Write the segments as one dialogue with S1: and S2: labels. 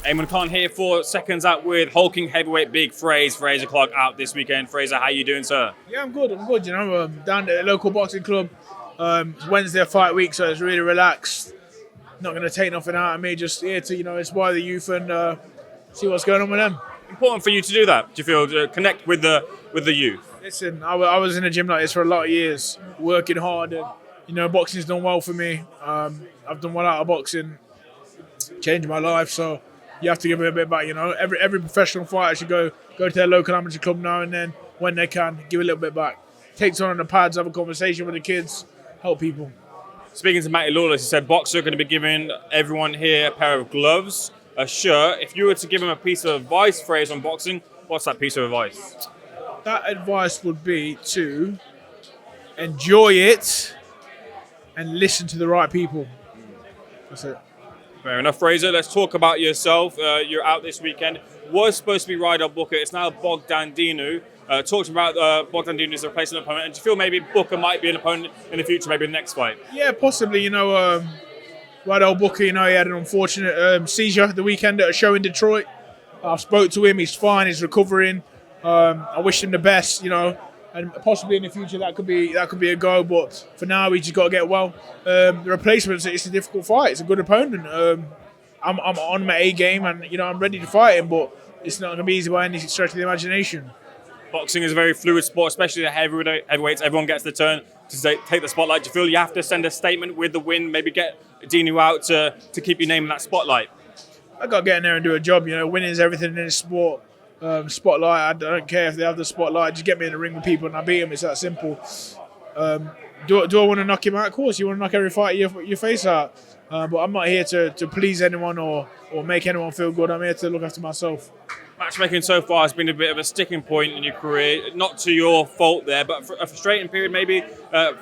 S1: Ayman Khan here for Seconds Out with hulking heavyweight big Frazer Clarke out this weekend. Frazer, how you doing, sir?
S2: Yeah, I'm good. You know, down at the local boxing club. It's Wednesday fight week, so it's really relaxed. Not going to take nothing out of me. Just here to inspire the youth and see what's going on with them.
S1: Important for you to do that. Do you feel to connect with the youth?
S2: Listen, I was in a gym like this for a lot of years, working hard, and boxing's done well for me. I've done well out of boxing, changed my life. So you have to give it a bit back. Every professional fighter should go to their local amateur club now and then when they can, give a little bit back. Take someone on the pads, have a conversation with the kids, help people.
S1: Speaking to Matty Lawless, he said boxers are going to be giving everyone here a pair of gloves, a shirt. If you were to give him a piece of advice, Frazer, on boxing, what's that piece of advice?
S2: That advice would be to enjoy it and listen to the right people. That's it.
S1: Fair enough, Frazer. Let's talk about yourself. You're out this weekend. Was supposed to be Ryder Booker. It's now Bogdan Dinu. Talked about Bogdan Dinu as a replacement opponent. And do you feel maybe Booker might be an opponent in the future, maybe the next fight?
S2: Yeah, possibly. Ryder Booker, he had an unfortunate seizure the weekend at a show in Detroit. I've spoke to him. He's fine. He's recovering. I wish him the best, and possibly in the future that could be a go. But for now, we just got to get well. The replacements, it's a difficult fight. It's a good opponent. I'm on my A game, and I'm ready to fight him. But it's not going to be easy by any stretch of the imagination.
S1: Boxing is a very fluid sport, especially the heavyweights. Everyone gets the turn to take the spotlight. Do you feel you have to send a statement with the win, maybe get Dinu out to keep your name in that spotlight?
S2: I got to get in there and do a job. Winning is everything in this sport. Spotlight, I don't care if they have the spotlight. Just get me in the ring with people and I beat them. It's that simple. Do I want to knock him out? Of course, you want to knock every fight your face out. But I'm not here to please anyone or make anyone feel good. I'm here to look after myself.
S1: Matchmaking so far has been a bit of a sticking point in your career. Not to your fault there, but for a frustrating period maybe.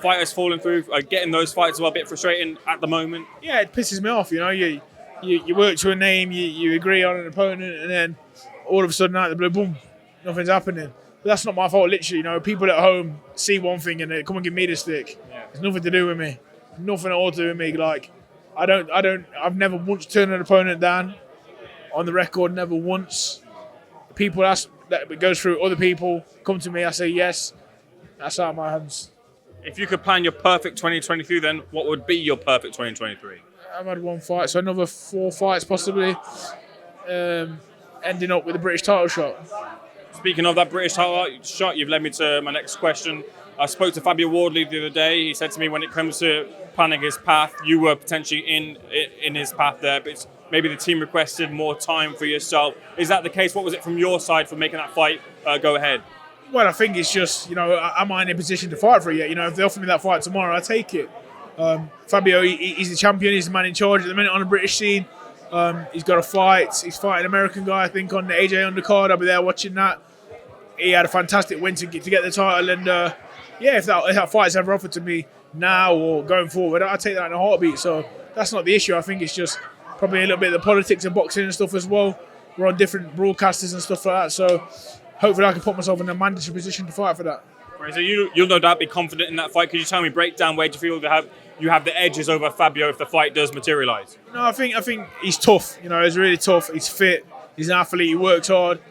S1: Fighters falling through, getting those fights are a bit frustrating at the moment.
S2: Yeah, it pisses me off. You work to a name, you agree on an opponent, and then all of a sudden out of the blue, boom, nothing's happening. But that's not my fault, literally. People at home see one thing and they come and give me the stick. Yeah. It's nothing to do with me. Nothing at all to do with me. I've never once turned an opponent down on the record, never once. People ask, that it goes through other people, come to me, I say yes. That's out of my hands.
S1: If you could plan your perfect 2023, then what would be your perfect 2023?
S2: I've had one fight, so another 4 fights possibly. Ending up with a British title shot.
S1: Speaking of that British title shot, you've led me to my next question. I spoke to Fabio Wardley the other day. He said to me when it comes to planning his path, you were potentially in his path there, but maybe the team requested more time for yourself. Is that the case? What was it from your side for making that fight go ahead?
S2: Well, I think it's just, am I in a position to fight for it yet? If they offer me that fight tomorrow, I take it. Fabio, he's the champion. He's the man in charge at the minute on the British scene. He's got a fight. He's fighting an American guy, I think, on the AJ undercard. I'll be there watching that. He had a fantastic win to get the title. And, if that fight's ever offered to me now or going forward, I'll take that in a heartbeat. So that's not the issue. I think it's just probably a little bit of the politics of boxing and stuff as well. We're on different broadcasters and stuff like that. So hopefully I can put myself in a mandatory position to fight for that.
S1: Frazer, you'll no doubt be confident in that fight. Could you tell me, break down where do you feel you have the edges over Fabio if the fight does materialise?
S2: No, I think he's tough. He's really tough. He's fit. He's an athlete. He works hard.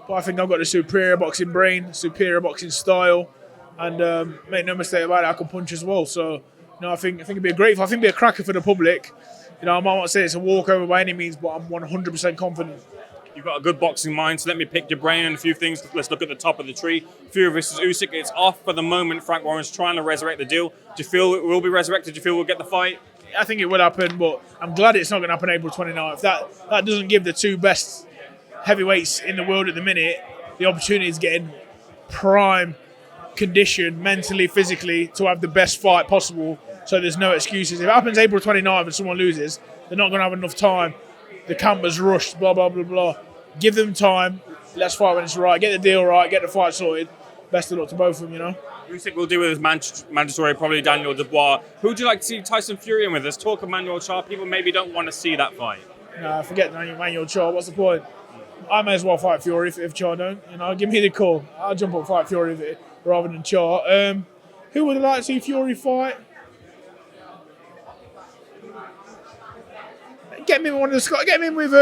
S2: But I think I've got the superior boxing brain, superior boxing style, and make no mistake about it, I can punch as well. So, I think it'd be a great fight. I think it'd be a cracker for the public. I might not say it's a walkover by any means, but I'm 100% confident.
S1: You've got a good boxing mind, so let me pick your brain on a few things. Let's look at the top of the tree. Fury versus Usyk, it's off for the moment. Frank Warren's trying to resurrect the deal. Do you feel it will be resurrected? Do you feel we'll get the fight?
S2: I think it will happen, but I'm glad it's not going to happen April 29th. That doesn't give the two best heavyweights in the world at the minute the opportunity to get in prime condition, mentally, physically, to have the best fight possible, so there's no excuses. If it happens April 29th and someone loses, they're not going to have enough time. The camp was rushed, blah, blah, blah, blah. Give them time. Let's fight when it's right. Get the deal right. Get the fight sorted. Best of luck to both of them,
S1: Usyk will deal with his mandatory, probably Daniel Dubois. Who would you like to see Tyson Fury in with? There's talk of Manuel CHARR. People maybe don't want to see that fight.
S2: Nah, forget Manuel CHARR. What's the point? I may as well fight Fury if CHARR don't. Give me the call. I'll jump up and fight Fury rather than CHARR. Who would like to see Fury fight? get him in one of the Skye. Get him in with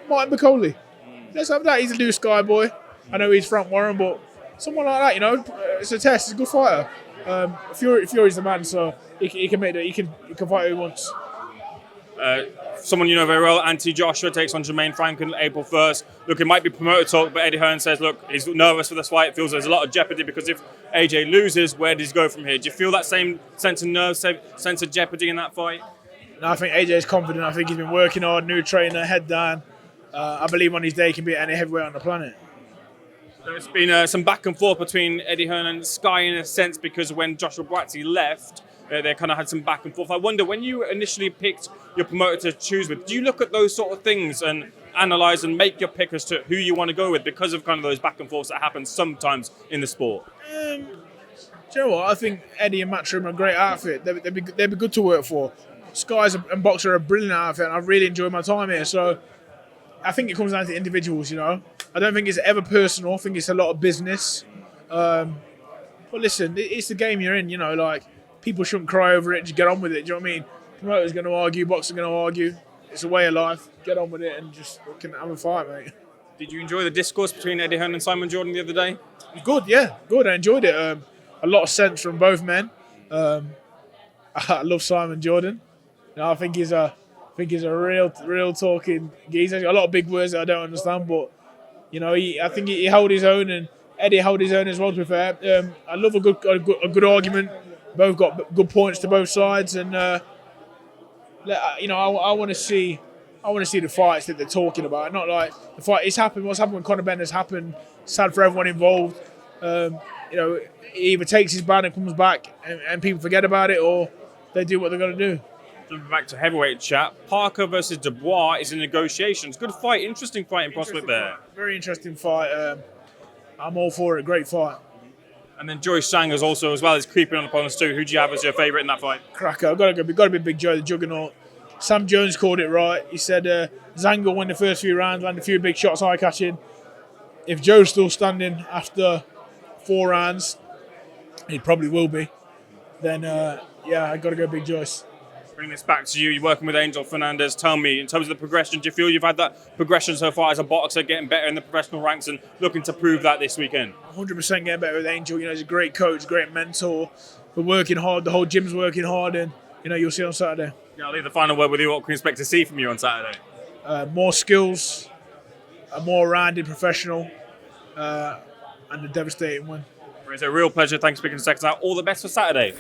S2: Martin Bacoli. Let's have that. He's a new Skye boy. I know he's Frank Warren, but someone like that, you know, it's a test. He's a good fighter. Fury's the man, so he can make that. He can fight who he wants.
S1: Someone you know very well, Anthony Joshua takes on Jermaine Franklin April 1st. Look, it might be promoter talk, but Eddie Hearn says, look, he's nervous for this fight. Feels there's a lot of jeopardy because if AJ loses, where does he go from here? Do you feel that same sense of nerve, sense of jeopardy in that fight?
S2: No, I think AJ's confident. I think he's been working hard, new trainer, head down. I believe on his day he can beat any heavyweight on the planet.
S1: There's been some back and forth between Eddie Hearn and Skye in a sense because when Joshua Buatsi left, they kind of had some back and forth. I wonder, when you initially picked your promoter to choose with, do you look at those sort of things and analyse and make your pick as to who you want to go with because of kind of those back and forths that happen sometimes in the sport?
S2: Do you know what? I think Eddie and Matchroom are a great outfit. They'd be good to work for. Skye's and Boxer are a brilliant outfit, and I've really enjoyed my time here. So I think it comes down to individuals, you know. I don't think it's ever personal. I think it's a lot of business. But listen, it's the game you're in, you know, like, people shouldn't cry over it, just get on with it, do you know what I mean? Promoter's going to argue, boxer's going to argue. It's a way of life. Get on with it and just have a fight, mate.
S1: Did you enjoy the discourse between Eddie Hearn and Simon Jordan the other day?
S2: It was good, yeah, good. I enjoyed it. A lot of sense from both men. I love Simon Jordan. You know, I think he's a real talking geezer. He's got a lot of big words that I don't understand, but you know, I think he held his own, and Eddie held his own as well. To be fair, I love a good argument. Both got good points to both sides, and you know, I want to see the fights that they're talking about. Not like the fight. It's happened. What's happened with Conor Benn has happened. Sad for everyone involved. You know, he either takes his ban and comes back, and people forget about it, or they do what they're going to do.
S1: Jumping back to heavyweight chat, Parker versus Dubois is in negotiations. Good fight, interesting fighting prospect there.
S2: Very interesting fight. I'm all for it. Great fight.
S1: And then Joyce Sangers also as well is creeping on upon us too. Who do you have as your favourite in that fight?
S2: Cracker. Got to be Big Joe, the juggernaut. Sam Jones called it right. He said Zanga won the first few rounds, landed a few big shots, eye catching. If Joe's still standing after 4 rounds, he probably will be. Then yeah, I got to go Big Joyce.
S1: Bring this back to you. You're working with Angel Fernandez. Tell me, in terms of the progression, do you feel you've had that progression so far as a boxer, getting better in the professional ranks and looking to prove that this weekend?
S2: 100% getting better with Angel. You know, he's a great coach, great mentor. We're working hard. The whole gym's working hard, and you know, you'll see on Saturday.
S1: Yeah, I'll leave the final word with you. What can we expect to see from you on Saturday?
S2: More skills, a more rounded professional, and a devastating win.
S1: It's a real pleasure. Thanks for speaking to SecondsOut. All the best for Saturday.